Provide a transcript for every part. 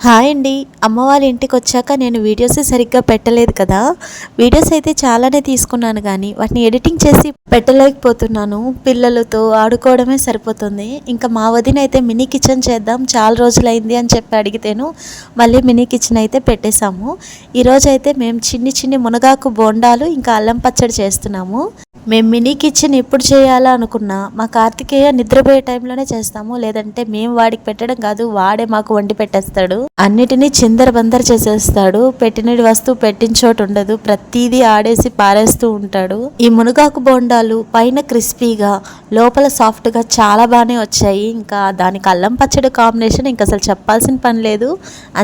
Hi అండి. అమ్మ వాళ్ళ ఇంటికి వచ్చాక నేను వీడియోస్ సరిగ్గా పెట్టలేదు కదా. వీడియోస్ అయితే చాలానే తీసుకున్నాను కానీ వాటిని ఎడిటింగ్ చేసి పెట్టలేకపోతున్నాను. పిల్లలతో ఆడుకోవడమే సరిపోతుంది. ఇంకా మా వదిన అయితే మినీ కిచెన్ చేద్దాం, చాలా రోజులైంది అని చెప్పి అడిగితేను మళ్ళీ మినీ కిచెన్ అయితే పెట్టేశాము. ఈరోజు అయితే మేము చిన్ని మునగాకు బోండాలు ఇంకా అల్లం పచ్చడి చేస్తున్నాము. మేము మినీ కిచెన్ ఎప్పుడు చేయాలా అనుకున్నా మా కార్తికేయ నిద్రపోయే టైంలోనే చేస్తాము, లేదంటే మేము వాడికి పెట్టడం కాదు, వాడే మాకు వండి పెట్టేస్తాడు. అన్నిటినీ చిందరబందర చేసేస్తాడు. పెట్టిన వస్తువు పెట్టిన చోటు ఉండదు, ప్రతిదీ ఆడేసి పారేస్తూ ఉంటాడు. ఈ మునగాకు బోండాలు పైన క్రిస్పీగా లోపల సాఫ్ట్గా చాలా బాగానే వచ్చాయి. ఇంకా దానికి అల్లం పచ్చడి కాంబినేషన్ ఇంకా అసలు చెప్పాల్సిన పని లేదు,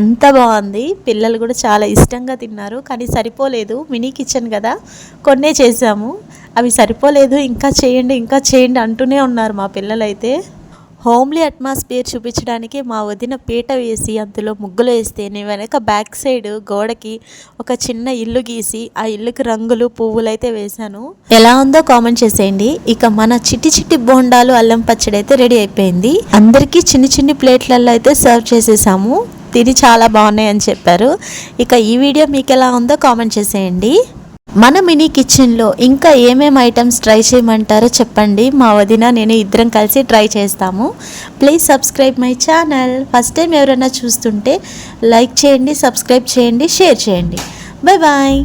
అంత బాగుంది. పిల్లలు కూడా చాలా ఇష్టంగా తిన్నారు. కానీ సరిపోలేదు, మినీ కిచెన్ కదా కొన్నే చేసాము, అవి సరిపోలేదు. ఇంకా చేయండి అంటూనే ఉన్నారు మా పిల్లలైతే. హోమ్లీ అట్మాస్ఫియర్ చూపించడానికి మా వదిన పీట వేసి అందులో ముగ్గులు వేస్తే నేను వెనక బ్యాక్ సైడ్ గోడకి ఒక చిన్న ఇల్లు గీసి ఆ ఇల్లుకి రంగులు పువ్వులు అయితే వేశాను. ఎలా ఉందో కామెంట్ చేసేయండి. ఇక మన చిట్టి బోండాలు అల్లం పచ్చడి అయితే రెడీ అయిపోయింది. అందరికీ చిన్ని ప్లేట్లలో అయితే సర్వ్ చేసేసాము. తిని చాలా బాగున్నాయి అని చెప్పారు. ఇక ఈ వీడియో మీకు ఎలా ఉందో కామెంట్ చేసేయండి. మన మినీ కిచెన్లో ఇంకా ఏమేమి ఐటమ్స్ ట్రై చేయమంటారో చెప్పండి. మా వదిన నేను ఇద్దరం కలిసి ట్రై చేస్తాము. Please subscribe my channel. First time ఎవరైనా చూస్తుంటే లైక్ చేయండి, సబ్స్క్రైబ్ చేయండి, షేర్ చేయండి. Bye bye.